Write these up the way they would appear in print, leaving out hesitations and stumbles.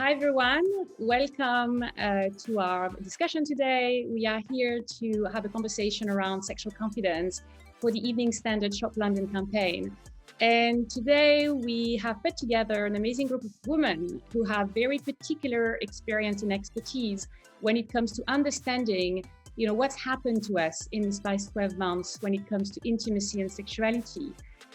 Hi, everyone. Welcome to our discussion today. We are here to have a conversation around sexual confidence for the Evening Standard Shop London campaign. And today we have put together an amazing group of women who have very particular experience and expertise when it comes to understanding, what's happened to us in these past 12 months when it comes to intimacy and sexuality.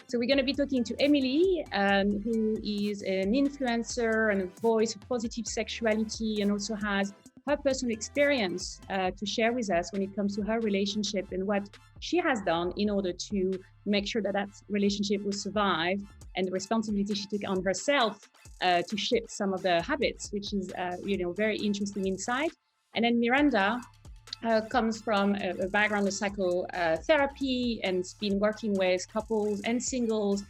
So we're going to be talking to Emily, who is an influencer and a voice of positive sexuality, and also has her personal experience to share with us when it comes to her relationship and what she has done in order to make sure that that relationship will survive, and the responsibility she took on herself to shift some of the habits, which is very interesting insight. And then Miranda comes from a background of psychotherapy and has been working with couples and singles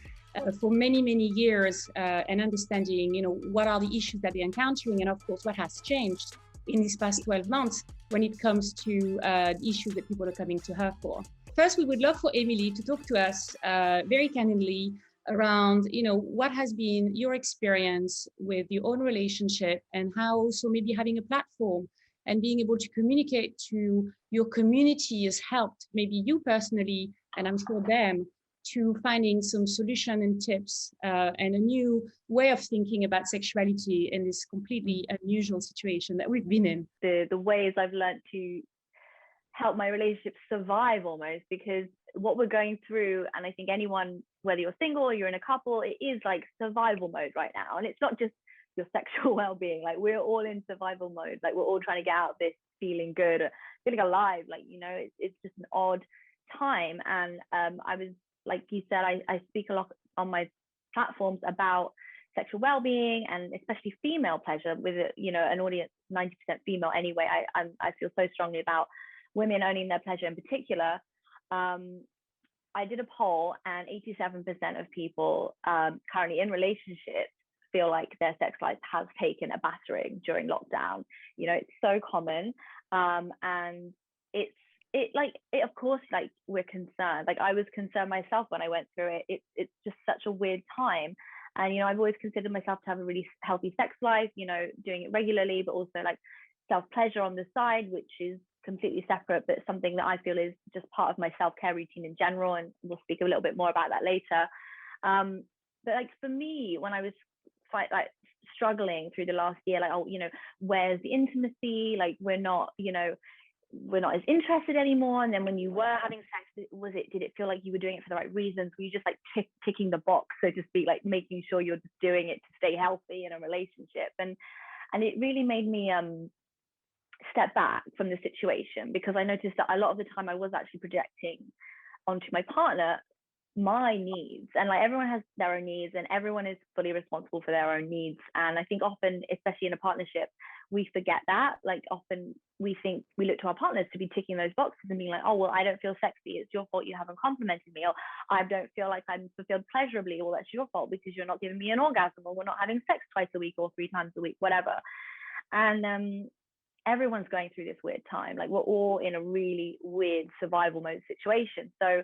for many, many years and understanding, what are the issues that they're encountering, and of course, what has changed in these past 12 months when it comes to the issues that people are coming to her for. First, we would love for Emily to talk to us very candidly around, what has been your experience with your own relationship, and how also maybe having a platform and being able to communicate to your community has helped maybe you personally, and I'm sure them, to finding some solution and tips and a new way of thinking about sexuality in this completely unusual situation that we've been in. The ways I've learned to help my relationship survive almost, because what we're going through, and I think anyone, whether you're single or you're in a couple, it is like survival mode right now. And it's not just your sexual well-being, like we're all in survival mode, like we're all trying to get out of this feeling good, feeling alive, like it's just an odd time. And I was, like you said, I speak a lot on my platforms about sexual well-being, and especially female pleasure with an audience 90% female anyway. I feel so strongly about women owning their pleasure in particular. I did a poll, and 87% of people currently in relationships feel like their sex life has taken a battering during lockdown. It's so common, and of course, like, we're concerned. Like, I was concerned myself when I went through it. It's just such a weird time, and I've always considered myself to have a really healthy sex life, doing it regularly, but also like self-pleasure on the side, which is completely separate, but something that I feel is just part of my self-care routine in general, and we'll speak a little bit more about that later. But like, for me, when I was struggling through the last year, like, where's the intimacy? Like, we're not as interested anymore. And then when you were having sex, did it feel like you were doing it for the right reasons? Were you just like ticking the box, so to speak, like making sure you're just doing it to stay healthy in a relationship? And it really made me step back from the situation, because I noticed that a lot of the time I was actually projecting onto my partner my needs, and like, everyone has their own needs, and everyone is fully responsible for their own needs. And I think often, especially in a partnership, we forget that. Like, often we think we look to our partners to be ticking those boxes and being like, oh, well, I don't feel sexy, it's your fault, you haven't complimented me. Or I don't feel like I'm fulfilled pleasurably, well, that's your fault because you're not giving me an orgasm, or we're not having sex twice a week or 3 times a week, whatever. And everyone's going through this weird time. Like, we're all in a really weird survival mode situation. So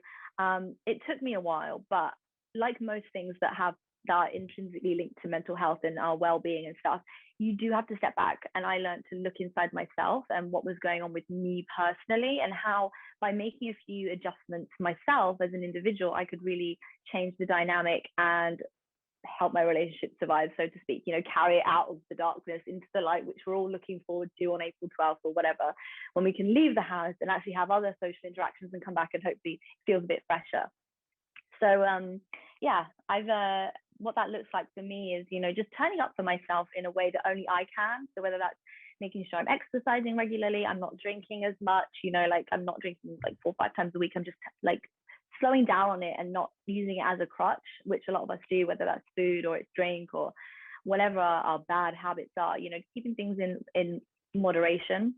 it took me a while, but like most things that are intrinsically linked to mental health and our well-being and stuff, you do have to step back. And I learned to look inside myself and what was going on with me personally, and how by making a few adjustments myself as an individual, I could really change the dynamic and help my relationship survive, so to speak, carry it out of the darkness into the light, which we're all looking forward to on April 12th or whatever, when we can leave the house and actually have other social interactions and come back and hopefully it feels a bit fresher. So what that looks like for me is, just turning up for myself in a way that only I can. So whether that's making sure I'm exercising regularly, I'm not drinking as much, like, I'm not drinking like 4 or 5 times a week, I'm just like slowing down on it and not using it as a crutch, which a lot of us do, whether that's food or it's drink or whatever our bad habits are, keeping things in moderation,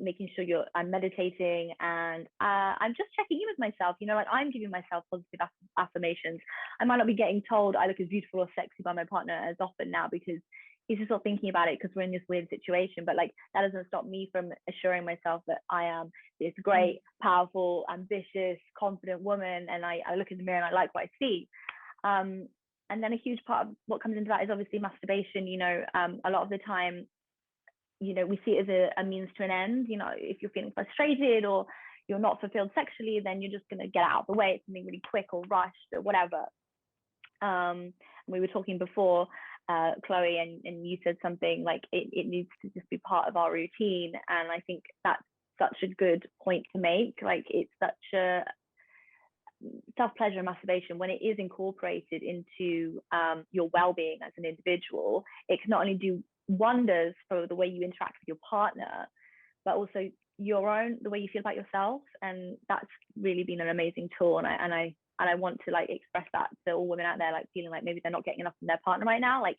making sure I'm meditating, and I'm just checking in with myself, like, I'm giving myself positive affirmations. I might not be getting told I look as beautiful or sexy by my partner as often now, because he's just not thinking about it because we're in this weird situation. But like, that doesn't stop me from assuring myself that I am this great, powerful, ambitious, confident woman, and I look in the mirror and I like what I see. And then a huge part of what comes into that is obviously masturbation. A lot of the time, we see it as a means to an end. If you're feeling frustrated or you're not fulfilled sexually, then you're just going to get out of the way. It's something really quick or rushed or whatever. We were talking before, Chloe, and you said something like it needs to just be part of our routine. And I think that's such a good point to make. Like, it's such a self-pleasure and masturbation, when it is incorporated into your well-being as an individual, it can not only do wonders for the way you interact with your partner, but also the way you feel about yourself. And that's really been an amazing tool. And I want to like express that to all women out there, like feeling like maybe they're not getting enough from their partner right now. Like,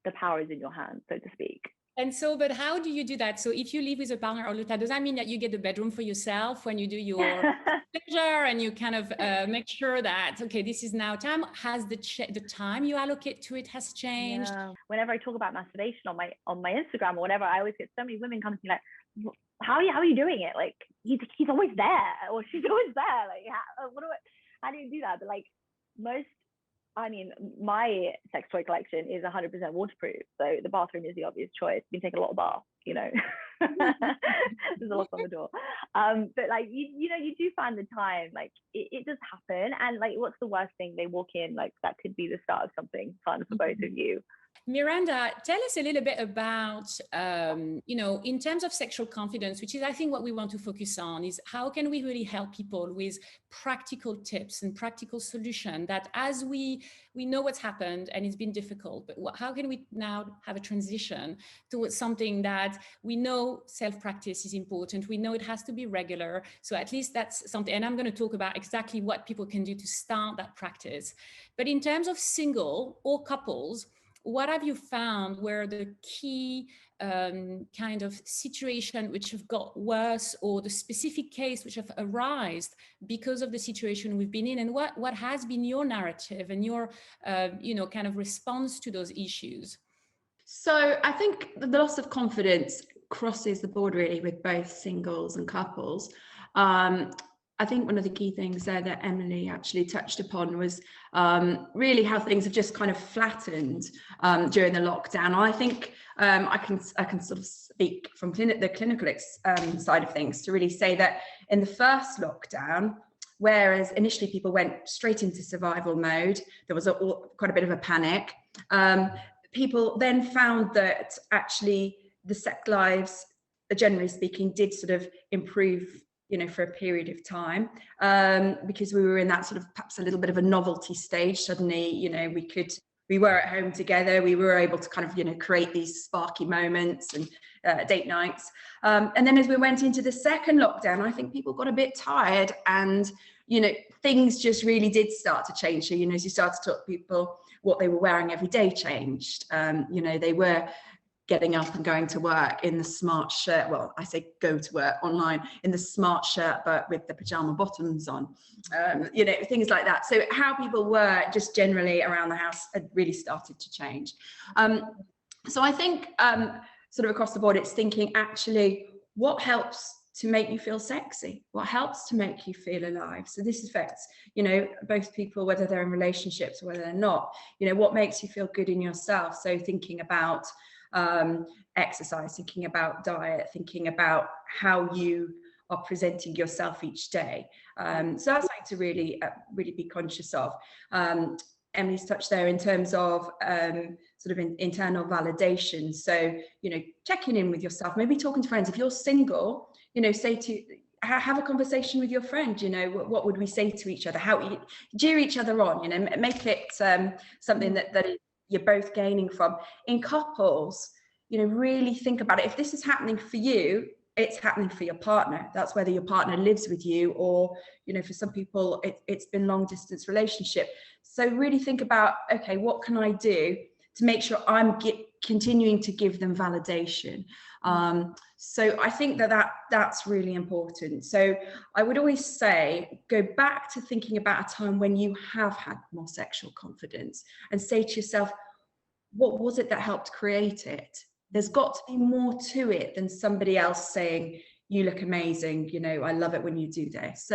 the power is in your hands, so to speak. And so, but how do you do that? So if you live with a partner all the time, does that mean that you get the bedroom for yourself when you do your pleasure, and you kind of make sure that, okay, this is now time? Has the time you allocate to it has changed? Yeah. Whenever I talk about masturbation on my Instagram or whatever, I always get so many women come to me like, how are you doing it? Like, he's always there, or she's always there. Like, how do you do that? But like my sex toy collection is 100% waterproof, so the bathroom is the obvious choice. Been taking a lot of baths, There's a lock on the door. But like you do find the time. Like, it does happen. And like, what's the worst thing? They walk in, like, that could be the start of something fun for both of you. Miranda, tell us a little bit about, in terms of sexual confidence, which is, I think, what we want to focus on, is how can we really help people with practical tips and practical solutions that, as we know what's happened and it's been difficult, but how can we now have a transition towards something that we know self-practice is important. We know it has to be regular. So at least that's something, and I'm going to talk about exactly what people can do to start that practice. But in terms of single or couples, what have you found were the key kind of situation which have got worse, or the specific case which have arisen because of the situation we've been in? And what has been your narrative and your, kind of response to those issues? So I think the loss of confidence crosses the board really with both singles and couples. I think one of the key things there that Emily actually touched upon was really how things have just kind of flattened during the lockdown. I think I can sort of speak from the clinical side of things to really say that in the first lockdown, whereas initially people went straight into survival mode, there was quite a bit of a panic. People then found that actually the sex lives, generally speaking, did sort of improve, for a period of time, because we were in that sort of perhaps a little bit of a novelty stage. Suddenly, we were at home together, we were able to kind of, create these sparky moments and date nights. And then as we went into the second lockdown, I think people got a bit tired, and, things just really did start to change. So, as you start to talk to people, what they were wearing every day changed. They were getting up and going to work in the smart shirt. Well, I say go to work online in the smart shirt, but with the pajama bottoms on, things like that. So how people were just generally around the house had really started to change. So I think sort of across the board, it's thinking actually what helps to make you feel sexy, what helps to make you feel alive. So this affects, both people, whether they're in relationships or whether they're not, what makes you feel good in yourself. So thinking about exercise, thinking about diet, thinking about how you are presenting yourself each day. So that's something to really be conscious of. Emily's touched there in terms of sort of internal validation. So, checking in with yourself, maybe talking to friends. If you're single, have a conversation with your friend. What would we say to each other? How cheer each other on, make it something that you're both gaining from. In couples, really think about it. If this is happening for you, it's happening for your partner. That's whether your partner lives with you or, for some people, it's been long distance relationship. So really think about, okay, what can I do to make sure I'm continuing to give them validation? So I think that's really important. So I would always say, go back to thinking about a time when you have had more sexual confidence and say to yourself, what was it that helped create it? There's got to be more to it than somebody else saying, you look amazing, you know, I love it when you do this.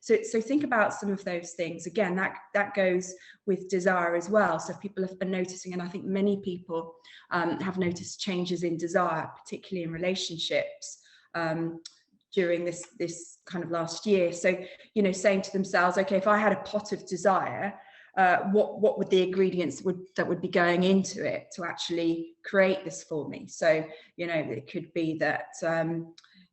So think about some of those things. Again, that goes with desire as well. So if people are noticing, and I think many people have noticed changes in desire, particularly in relationships, during this kind of last year. So, you know, saying to themselves, okay, if I had a pot of desire, what would the ingredients that would be going into it to actually create this for me? So, you know, it could be that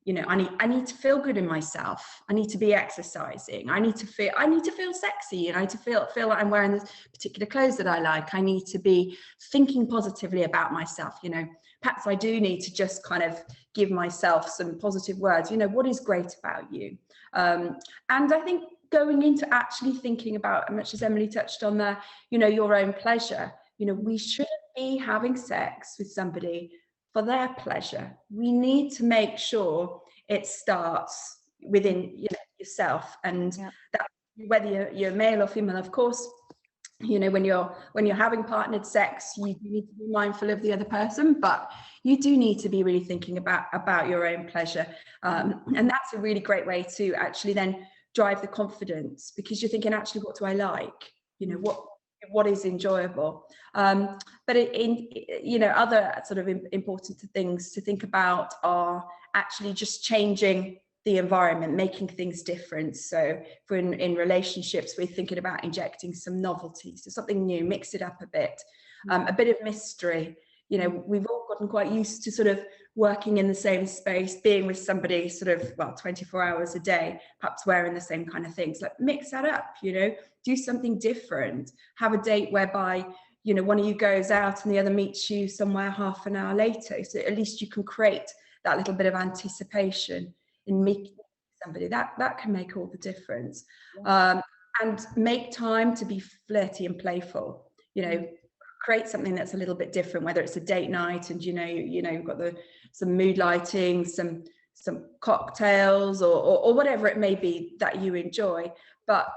you know, I need to feel good in myself. I need to be exercising. I need to feel sexy, and I need to feel like I'm wearing the particular clothes that I like. I need to be thinking positively about myself. You know, perhaps I do need to just kind of give myself some positive words. You know, what is great about you? And I think going into actually thinking about, much as Emily touched on there, you know, your own pleasure. You know, we shouldn't be having sex with somebody for their pleasure. We need to make sure it starts within, you know, yourself, and that whether you're male or female, of course, you know, when you're having partnered sex, you need to be mindful of the other person, but you do need to be really thinking about your own pleasure, and that's a really great way to actually then drive the confidence, because you're thinking, actually, what do I like? You know, what is enjoyable? But in you know, other sort of important things to think about are actually just changing the environment, making things different. So if we're in relationships, we're thinking about injecting some novelty, so something new, mix it up a bit of mystery. You know, we've all gotten quite used to sort of working in the same space, being with somebody sort of, well, 24 hours a day, perhaps wearing the same kind of things. Like, mix that up, you know, do something different. Have a date whereby, you know, one of you goes out and the other meets you somewhere half an hour later. So at least you can create that little bit of anticipation in meeting somebody. That can make all the difference. And make time to be flirty and playful. You know, create something that's a little bit different, whether it's a date night and you know you've got some mood lighting, some cocktails, or whatever it may be that you enjoy. But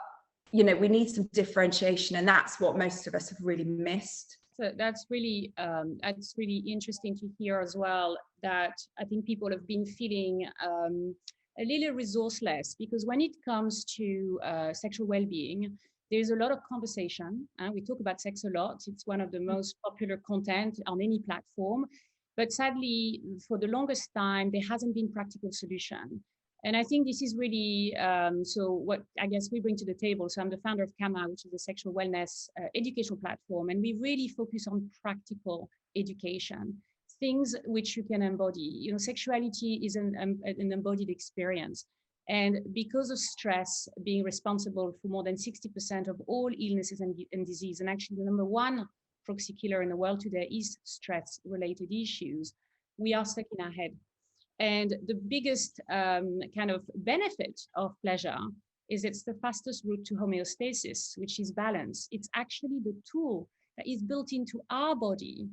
you know, we need some differentiation, and that's what most of us have really missed. So that's really interesting to hear as well, that I think people have been feeling a little resourceless, because when it comes to sexual well-being, there's a lot of conversation. We talk about sex a lot. It's one of the most popular content on any platform. But sadly, for the longest time, there hasn't been practical solution. And I think this is really, so what I guess we bring to the table. So I'm the founder of CAMA, which is a sexual wellness educational platform. And we really focus on practical education, things which you can embody. You know, sexuality is an embodied experience. And because of stress being responsible for more than 60% of all illnesses and disease, and actually the number one proxy killer in the world today is stress-related issues, we are stuck in our head. And the biggest kind of benefit of pleasure is it's the fastest route to homeostasis, which is balance. It's actually the tool that is built into our body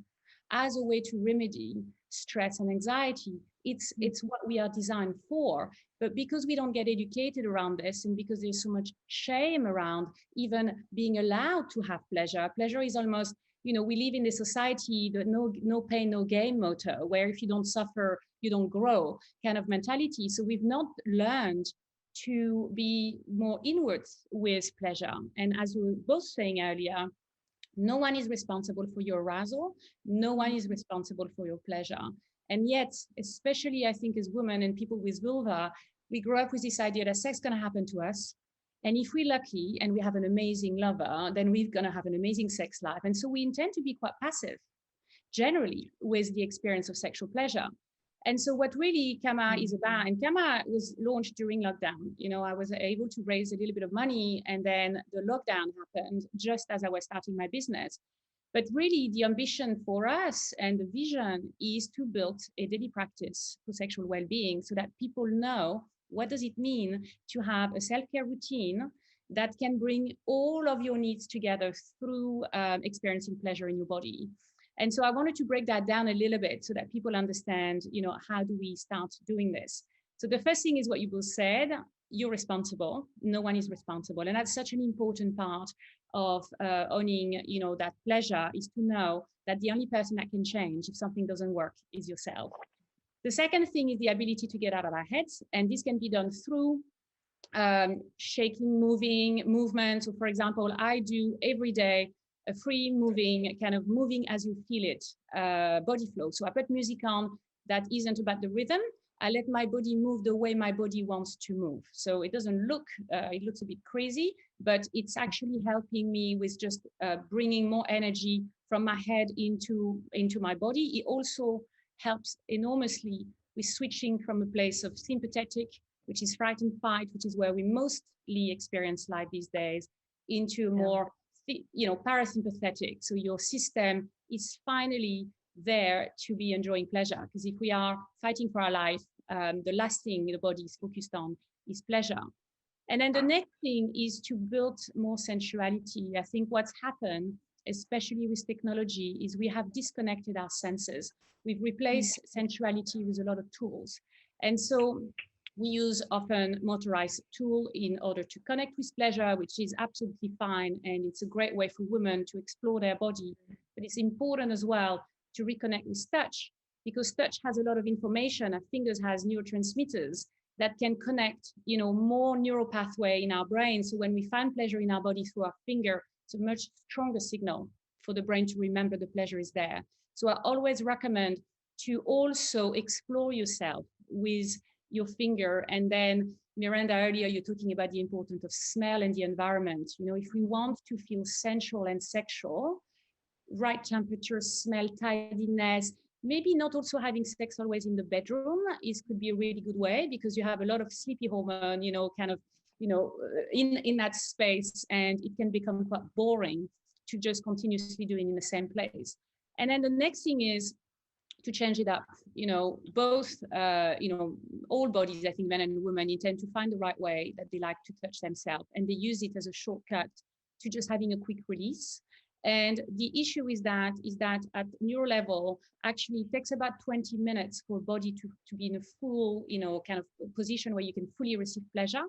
as a way to remedy stress and anxiety. It's what we are designed for. But because we don't get educated around this, and because there's so much shame around even being allowed to have pleasure, pleasure is almost, you know, we live in this society, the no pain, no gain motto, where if you don't suffer, you don't grow kind of mentality. So we've not learned to be more inward with pleasure. And as we were both saying earlier, no one is responsible for your arousal. No one is responsible for your pleasure. And yet, especially I think as women and people with vulva, we grow up with this idea that sex is going to happen to us. And if we're lucky and we have an amazing lover, then we're going to have an amazing sex life. And so we intend to be quite passive, generally, with the experience of sexual pleasure. And so what really CAMA is about, and CAMA was launched during lockdown. You know, I was able to raise a little bit of money, and then the lockdown happened just as I was starting my business. But really the ambition for us and the vision is to build a daily practice for sexual well-being, so that people know what does it mean to have a self-care routine that can bring all of your needs together through experiencing pleasure in your body. And so I wanted to break that down a little bit so that people understand, you know, how do we start doing this? So the first thing is what you both said: you're responsible. No one is responsible. And that's such an important part of owning, you know, that pleasure, is to know that the only person that can change if something doesn't work is yourself. The second thing is the ability to get out of our heads. And this can be done through shaking, movement. So for example, I do every day a free moving, kind of moving as you feel it, body flow. So I put music on that isn't about the rhythm. I let my body move the way my body wants to move. So it doesn't look, it looks a bit crazy, but it's actually helping me with just bringing more energy from my head into my body. It also helps enormously with switching from a place of sympathetic, which is fight and fight, which is where we mostly experience life these days, into more, parasympathetic. So your system is finally there to be enjoying pleasure. Because if we are fighting for our life, the last thing the body is focused on is pleasure. And then the next thing is to build more sensuality. I think what's happened, especially with technology, is we have disconnected our senses. We've replaced sensuality with a lot of tools. And so we use often motorized tool in order to connect with pleasure, which is absolutely fine. And it's a great way for women to explore their body. But it's important as well to reconnect with touch, because touch has a lot of information. Our fingers has neurotransmitters that can connect, more neural pathway in our brain. So when we find pleasure in our body through our finger, it's a much stronger signal for the brain to remember the pleasure is there. So I always recommend to also explore yourself with your finger. And then Miranda, earlier you're talking about the importance of smell and the environment. If we want to feel sensual and sexual, right temperature, smell, tidiness, maybe not also having sex always in the bedroom could be a really good way, because you have a lot of sleepy hormone, in that space, and it can become quite boring to just continuously doing in the same place. And then the next thing is to change it up. Both, all bodies, I think men and women intend to find the right way that they like to touch themselves, and they use it as a shortcut to just having a quick release. And the issue is that at neural level, actually it takes about 20 minutes for a body to be in a full, kind of position where you can fully receive pleasure.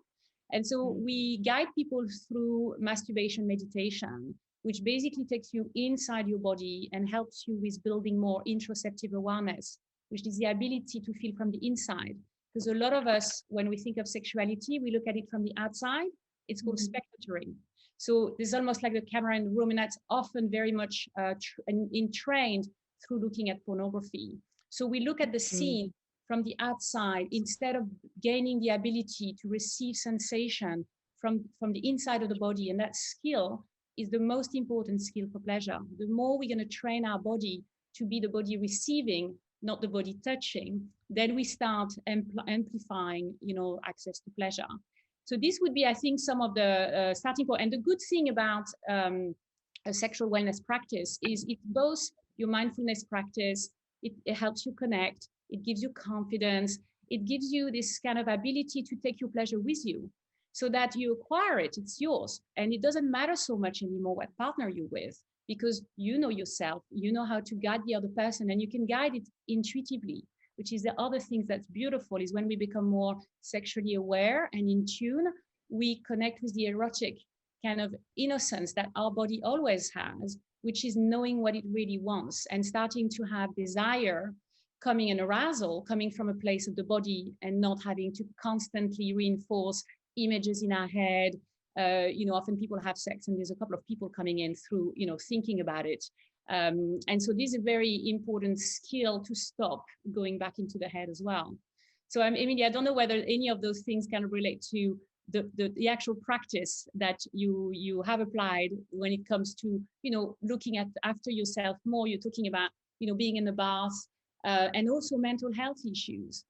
And so we guide people through masturbation meditation, which basically takes you inside your body and helps you with building more interoceptive awareness, which is the ability to feel from the inside. Because a lot of us, when we think of sexuality, we look at it from the outside. It's called spectatoring. So there's almost like the camera in the room, and that's often very much trained through looking at pornography. So we look at the scene from the outside instead of gaining the ability to receive sensation from the inside of the body. And that skill is the most important skill for pleasure. The more we're going to train our body to be the body receiving, not the body touching, then we start amplifying, access to pleasure. So this would be, I think, some of the starting point. And the good thing about a sexual wellness practice is it's both your mindfulness practice, it helps you connect, it gives you confidence, it gives you this kind of ability to take your pleasure with you so that you acquire it, it's yours. And it doesn't matter so much anymore what partner you're with, because you know yourself, you know how to guide the other person, and you can guide it intuitively. Which is the other thing that's beautiful, is when we become more sexually aware and in tune, we connect with the erotic kind of innocence that our body always has, which is knowing what it really wants and starting to have desire coming and arousal coming from a place of the body, and not having to constantly reinforce images in our head. Often people have sex and there's a couple of people coming in through, thinking about it. And so this is a very important skill to stop going back into the head as well. So Emily, I don't know whether any of those things can relate to the actual practice that you have applied when it comes to, looking after yourself more. You're talking about, being in the bath and also mental health issues.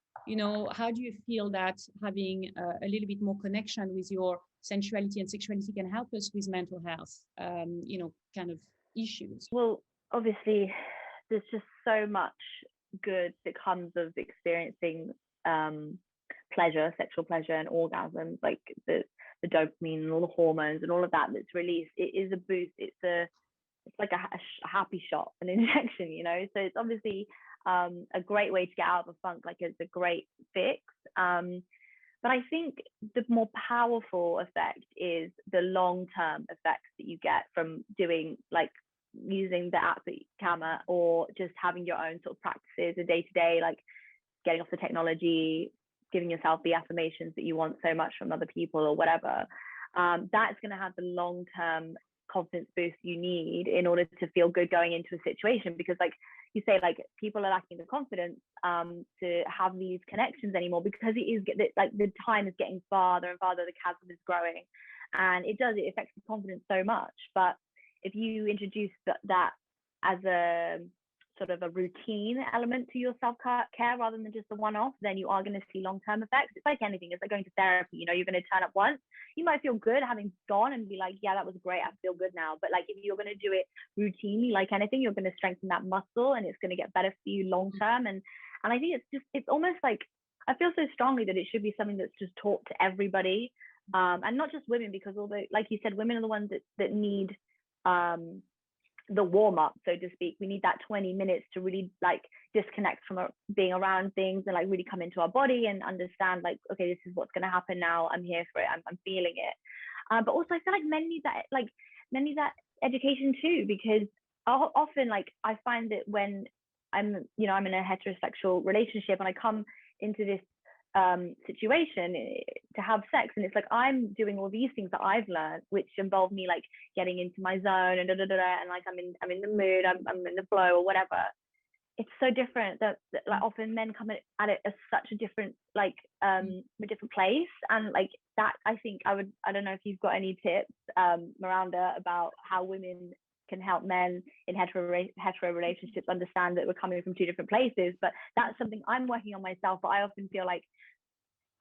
How do you feel that having a little bit more connection with your sensuality and sexuality can help us with mental health, kind of issues? Well, obviously, there's just so much good that comes of experiencing pleasure, sexual pleasure, and orgasms, like the dopamine and all the hormones and all of that that's released. It is a boost. It's like a happy shot, an injection, So it's obviously a great way to get out of a funk. Like, it's a great fix. But I think the more powerful effect is the long-term effects that you get from doing, like, using the app that camera, or just having your own sort of practices a day-to-day, like getting off the technology, giving yourself the affirmations that you want so much from other people or whatever, that's going to have the long-term confidence boost you need in order to feel good going into a situation. Because like you say, like people are lacking the confidence to have these connections anymore, because it is like the time is getting farther and farther, the chasm is growing, and it affects the confidence so much. But if you introduce that as a sort of a routine element to your self-care rather than just a one-off, then you are going to see long-term effects. It's like anything. It's like going to therapy. You know, you're going to turn up once, you might feel good having gone and be like, yeah, that was great, I feel good now. But like if you're going to do it routinely, like anything, you're going to strengthen that muscle and it's going to get better for you long-term. And I think it's almost like, I feel so strongly that it should be something that's just taught to everybody, and not just women, because although, like you said, women are the ones that need the warm up, so to speak. We need that 20 minutes to really like disconnect from being around things and like really come into our body and understand like, okay, this is what's going to happen now. I'm here for it. I'm feeling it. But also I feel like men need that education too, because often like I find that when I'm in a heterosexual relationship and I come into this situation to have sex, and it's like I'm doing all these things that I've learned, which involve me like getting into my zone and and like I'm in the mood, I'm in the flow or whatever. It's so different that like often men come at it as such a different like a different place, and like that I think I don't know if you've got any tips, Miranda, about how women can help men in hetero relationships understand that we're coming from two different places. But that's something I'm working on myself, but I often feel like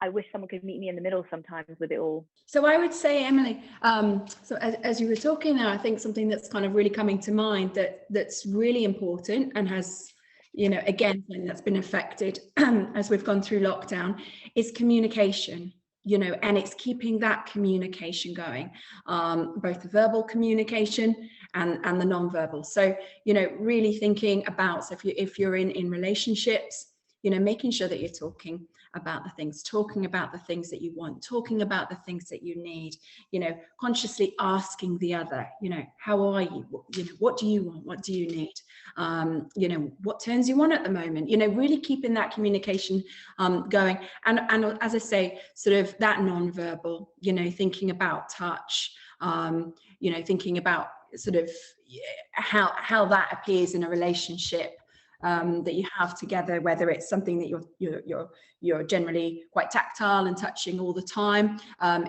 I wish someone could meet me in the middle sometimes with it all. So I would say, Emily, so as you were talking there, I think something that's kind of really coming to mind that's really important and has, again, something that's been affected as we've gone through lockdown is communication, and it's keeping that communication going, both the verbal communication and the non-verbal. So, really thinking about, so if you're in relationships, making sure that you're talking about the things that you want, talking about the things that you need, consciously asking the other, how are you? What do you want? What do you need? What turns you on at the moment? Really keeping that communication going. And as I say, sort of that non-verbal, thinking about touch, thinking about sort of how that appears in a relationship that you have together, whether it's something that you're generally quite tactile and touching all the time.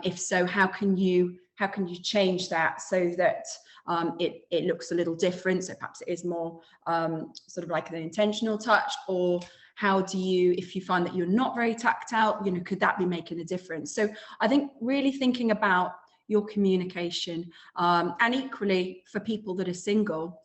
If so, how can you change that so that it looks a little different? So perhaps it is more sort of like an intentional touch, or how do you, if you find that you're not very tactile, could that be making a difference? So I think really thinking about your communication, and equally for people that are single,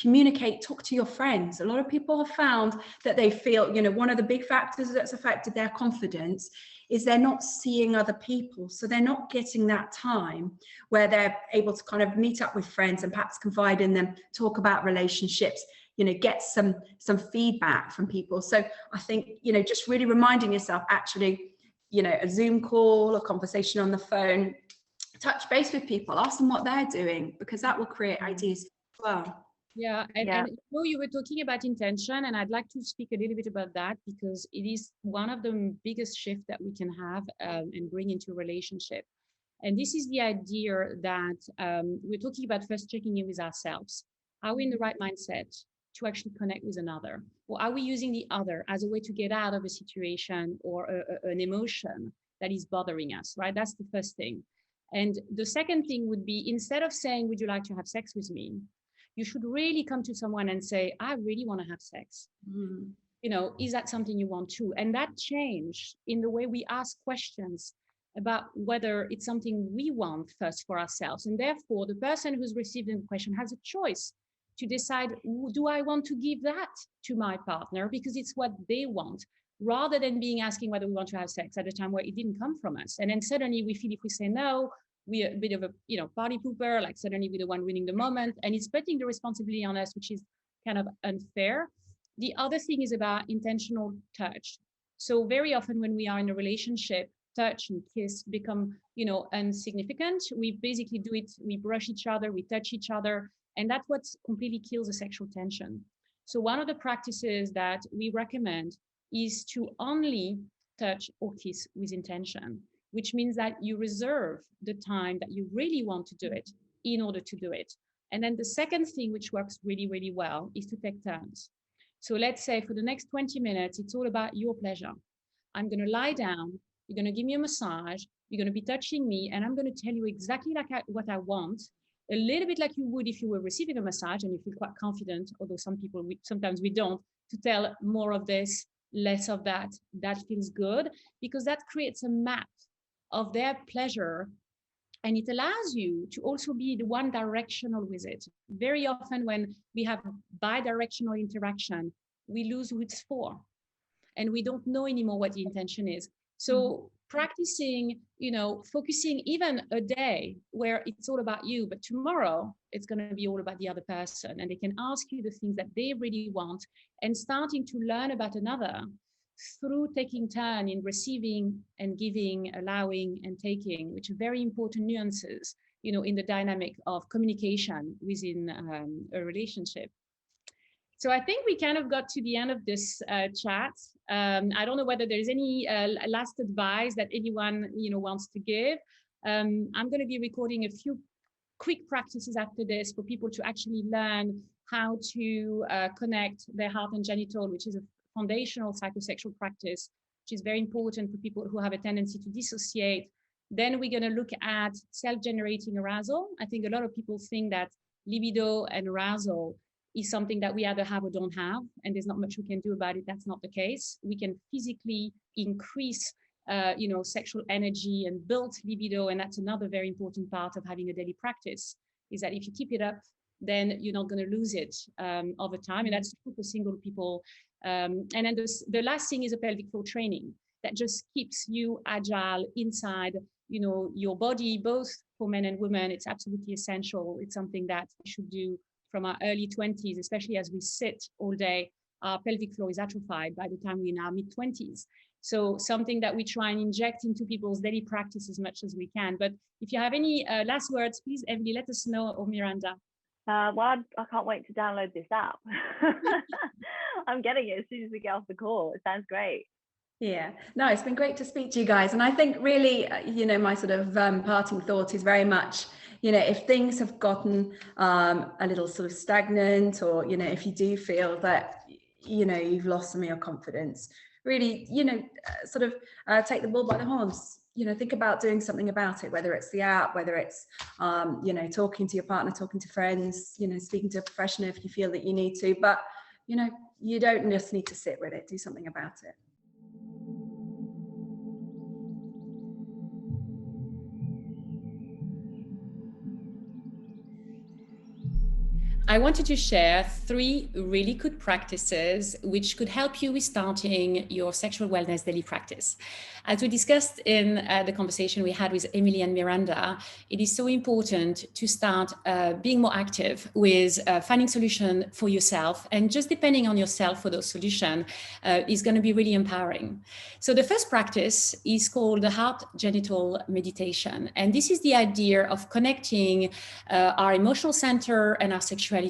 communicate, talk to your friends. A lot of people have found that they feel, one of the big factors that's affected their confidence is they're not seeing other people. So they're not getting that time where they're able to kind of meet up with friends and perhaps confide in them, talk about relationships, get some feedback from people. So I think, just really reminding yourself, actually, a Zoom call, a conversation on the phone, touch base with people, ask them what they're doing, because that will create ideas as well. Yeah, and you were talking about intention, and I'd like to speak a little bit about that, because it is one of the biggest shifts that we can have and bring into a relationship. And this is the idea that we're talking about first checking in with ourselves. Are we in the right mindset to actually connect with another? Or are we using the other as a way to get out of a situation or an emotion that is bothering us, right? That's the first thing. And the second thing would be, instead of saying, would you like to have sex with me? You should really come to someone and say, I really want to have sex. Is that something you want to? And that change in the way we ask questions about whether it's something we want first for ourselves. And therefore, the person who's receiving the question has a choice to decide, do I want to give that to my partner because it's what they want, rather than being asking whether we want to have sex at a time where it didn't come from us. And then suddenly we feel if we say no, we're a bit of a party pooper, like suddenly we're the one winning the moment, and it's putting the responsibility on us, which is kind of unfair. The other thing is about intentional touch. So very often when we are in a relationship, touch and kiss become, insignificant. We basically do it, we brush each other, we touch each other, and that's what completely kills the sexual tension. So one of the practices that we recommend is to only touch or kiss with intention, which means that you reserve the time that you really want to do it in order to do it. And then the second thing, which works really, really well, is to take turns. So let's say for the next 20 minutes, it's all about your pleasure. I'm going to lie down, you're going to give me a massage, you're going to be touching me, and I'm going to tell you exactly what I want, a little bit like you would if you were receiving a massage and you feel quite confident, although sometimes we don't, to tell more of this, less of that. That feels good because that creates a map of their pleasure, and it allows you to also be the one directional with it. Very often when we have bi-directional interaction, we lose who it's for, and we don't know anymore what the intention is. So practicing, focusing even a day where it's all about you, but tomorrow it's going to be all about the other person, and they can ask you the things that they really want, and starting to learn about another through taking turn in receiving and giving, allowing and taking, which are very important nuances, in the dynamic of communication within a relationship. So I think we kind of got to the end of this chat. I don't know whether there's any last advice that anyone wants to give. I'm going to be recording a few quick practices after this for people to actually learn how to connect their heart and genital, which is a foundational psychosexual practice, which is very important for people who have a tendency to dissociate. Then we're going to look at self-generating arousal. I think a lot of people think that libido and arousal is something that we either have or don't have, and there's not much we can do about it. That's not the case. We can physically increase sexual energy and build libido, and that's another very important part of having a daily practice, is that if you keep it up, then you're not going to lose it over time, and that's true for single people. And then the last thing is a pelvic floor training that just keeps you agile inside your body, both for men and women. It's absolutely essential. It's something that we should do from our early 20s, especially as we sit all day. Our pelvic floor is atrophied by the time we're in our mid-20s. So something that we try and inject into people's daily practice as much as we can. But if you have any last words, please, Emily, let us know, or Miranda. Well, I can't wait to download this app. I'm getting it as soon as we get off the call. It sounds great. Yeah, no, it's been great to speak to you guys. And I think really, my sort of parting thought is very much, if things have gotten a little sort of stagnant, or, if you do feel that, you've lost some of your confidence, really, take the bull by the horns. Think about doing something about it, whether it's the app, whether it's, talking to your partner, talking to friends, speaking to a professional if you feel that you need to. But, you don't just need to sit with it, do something about it. I wanted to share 3 really good practices which could help you with starting your sexual wellness daily practice. As we discussed in the conversation we had with Emily and Miranda, it is so important to start being more active with finding solutions for yourself, and just depending on yourself for those solutions is going to be really empowering. So the first practice is called the heart genital meditation. And this is the idea of connecting our emotional center and our sexuality.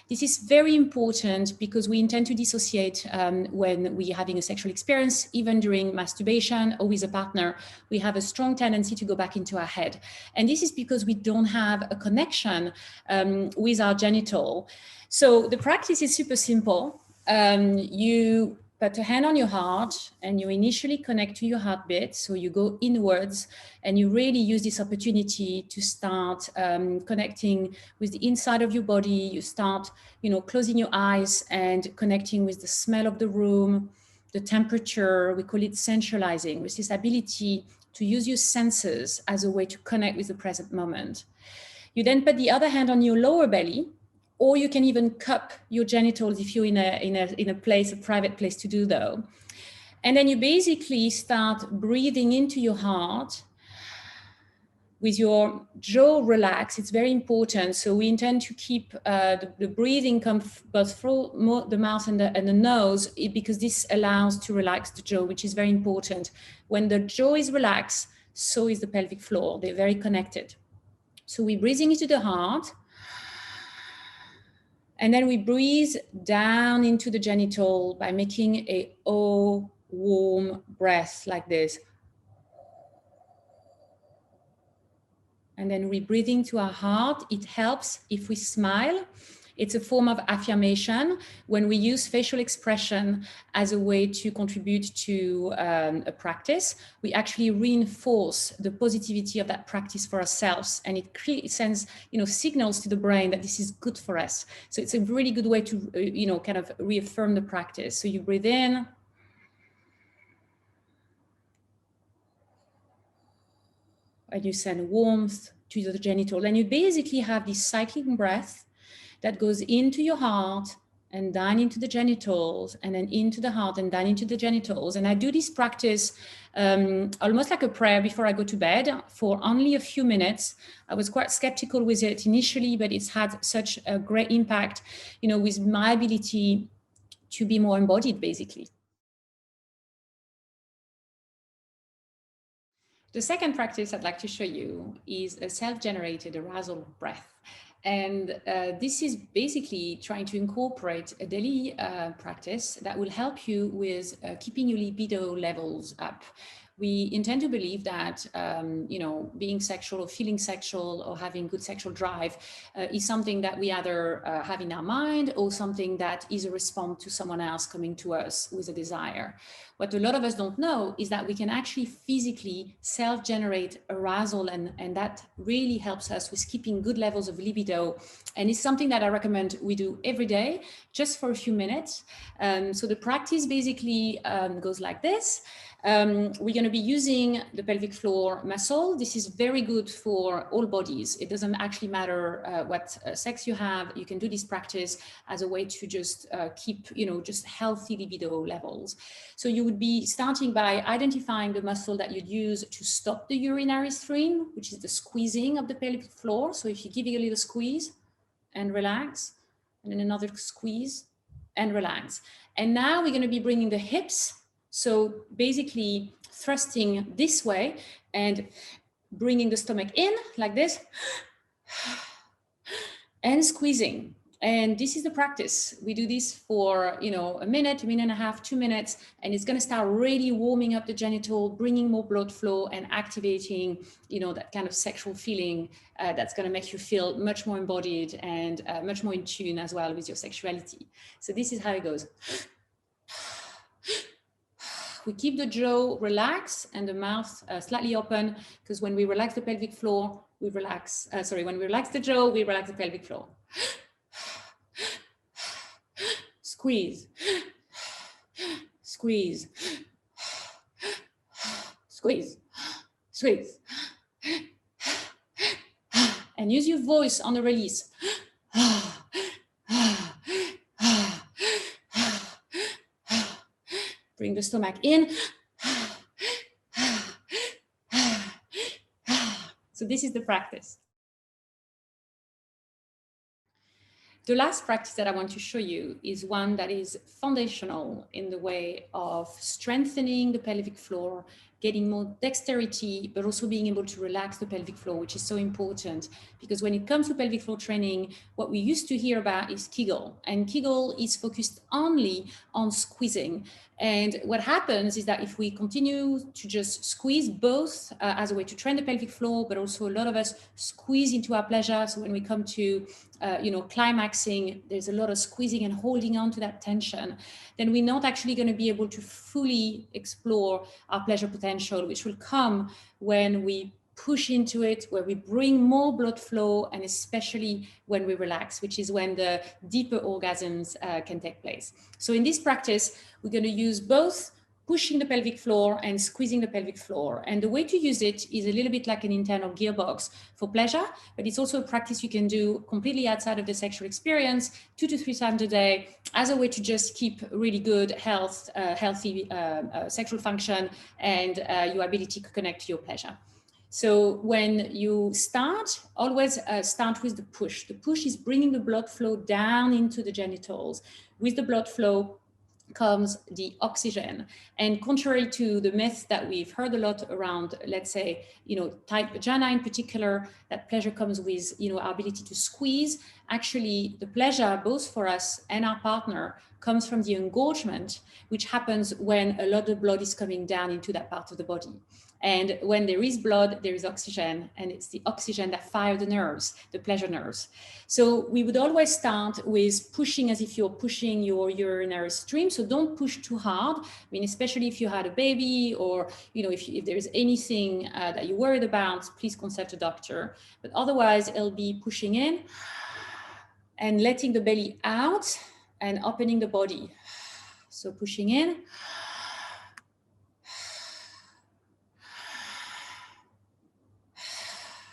This is very important because we intend to dissociate when we're having a sexual experience, even during masturbation or with a partner. We have a strong tendency to go back into our head. And this is because we don't have a connection with our genital. So the practice is super simple. You put a hand on your heart and you initially connect to your heartbeat. So you go inwards and you really use this opportunity to start connecting with the inside of your body. You start, closing your eyes and connecting with the smell of the room, the temperature. We call it sensualizing, with this ability to use your senses as a way to connect with the present moment. You then put the other hand on your lower belly, or you can even cup your genitals if you're in a place, a private place to do though. And then you basically start breathing into your heart with your jaw relaxed. It's very important. So we intend to keep the breathing come both through the mouth and the nose, because this allows to relax the jaw, which is very important. When the jaw is relaxed, so is the pelvic floor. They're very connected. So we're breathing into the heart. And then we breathe down into the genital by making a O warm breath like this. And then we breathe into our heart. It helps if we smile. It's a form of affirmation when we use facial expression as a way to contribute to a practice. We actually reinforce the positivity of that practice for ourselves, and it sends signals to the brain that this is good for us. So it's a really good way to kind of reaffirm the practice. So you breathe in. And you send warmth to the genital. And you basically have this cycling breath that goes into your heart and down into the genitals, and then into the heart and down into the genitals. And I do this practice almost like a prayer before I go to bed for only a few minutes. I was quite skeptical with it initially, but it's had such a great impact, with my ability to be more embodied, basically. The second practice I'd like to show you is a self-generated arousal breath. And this is basically trying to incorporate a daily practice that will help you with keeping your libido levels up. We intend to believe that, being sexual or feeling sexual or having good sexual drive is something that we either have in our mind or something that is a response to someone else coming to us with a desire. What a lot of us don't know is that we can actually physically self-generate arousal, and that really helps us with keeping good levels of libido. And it's something that I recommend we do every day, just for a few minutes. So the practice basically goes like this. We're going to be using the pelvic floor muscle. This is very good for all bodies. It doesn't actually matter what sex you have. You can do this practice as a way to just keep, just healthy libido levels. So you would be starting by identifying the muscle that you'd use to stop the urinary stream, which is the squeezing of the pelvic floor. So if you give it a little squeeze and relax, and then another squeeze and relax. And now we're going to be bringing the hips. So basically thrusting this way and bringing the stomach in like this and squeezing. And this is the practice. We do this for, a minute and a half, 2 minutes, and it's going to start really warming up the genital, bringing more blood flow and activating, that kind of sexual feeling that's going to make you feel much more embodied and much more in tune as well with your sexuality. So this is how it goes. We keep the jaw relaxed and the mouth slightly open, because when we relax the pelvic floor, we relax, when we relax the jaw, we relax the pelvic floor. Squeeze, squeeze, squeeze, squeeze. And use your voice on the release. Bring the stomach in. So this is the practice. The last practice that I want to show you is one that is foundational in the way of strengthening the pelvic floor, getting more dexterity, but also being able to relax the pelvic floor, which is so important, because when it comes to pelvic floor training, what we used to hear about is Kegel, and Kegel is focused only on squeezing. And what happens is that if we continue to just squeeze both as a way to train the pelvic floor, but also a lot of us squeeze into our pleasure. So when we come to, climaxing, there's a lot of squeezing and holding on to that tension, then we're not actually going to be able to fully explore our pleasure potential, which will come when we push into it, where we bring more blood flow, and especially when we relax, which is when the deeper orgasms can take place. So in this practice, we're going to use both pushing the pelvic floor and squeezing the pelvic floor. And the way to use it is a little bit like an internal gearbox for pleasure, but it's also a practice you can do completely outside of the sexual experience, 2 to 3 times a day, as a way to just keep really good healthy sexual function and your ability to connect to your pleasure. So when you start, always start with the push. The push is bringing the blood flow down into the genitals. With the blood flow, comes the oxygen. And contrary to the myth that we've heard a lot around, let's say, tight vagina in particular, that pleasure comes with, our ability to squeeze. Actually, the pleasure, both for us and our partner, comes from the engorgement, which happens when a lot of blood is coming down into that part of the body. And when there is blood, there is oxygen, and it's the oxygen that fires the nerves, the pleasure nerves. So we would always start with pushing as if you're pushing your urinary stream. So don't push too hard. I mean, especially if you had a baby, or if there is anything that you're worried about, please consult a doctor. But otherwise, it'll be pushing in and letting the belly out and opening the body. So pushing in.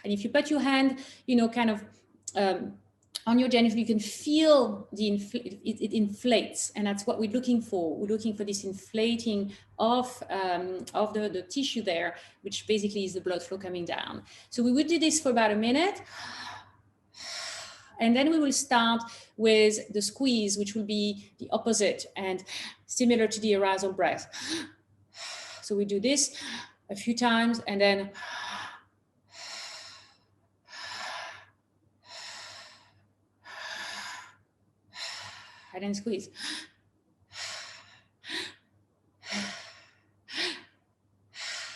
And if you put your hand, kind of on your genital, you can feel it inflates, and that's what we're looking for. We're looking for this inflating of the tissue there, which basically is the blood flow coming down. So we would do this for about a minute. And then we will start with the squeeze, which will be the opposite and similar to the arousal breath. So we do this a few times, and then squeeze.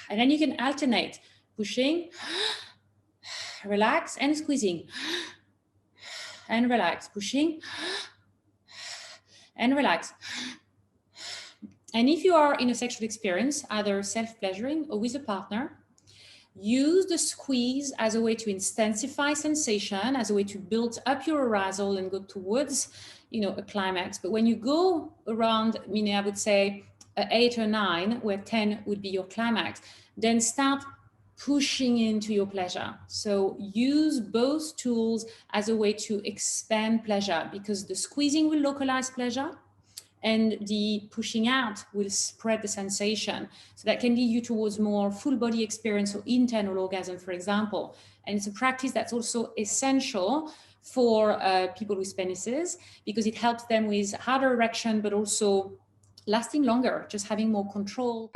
And then you can alternate pushing, relax, and squeezing. And relax, pushing, and relax. And if you are in a sexual experience, either self-pleasuring or with a partner, use the squeeze as a way to intensify sensation, as a way to build up your arousal and go towards, a climax. But when you go around, I would say 8 or 9, where 10 would be your climax, then start pushing into your pleasure. So use both tools as a way to expand pleasure, because the squeezing will localize pleasure and the pushing out will spread the sensation. So that can lead you towards more full body experience or internal orgasm, for example. And it's a practice that's also essential for people with penises, because it helps them with harder erection, but also lasting longer, just having more control.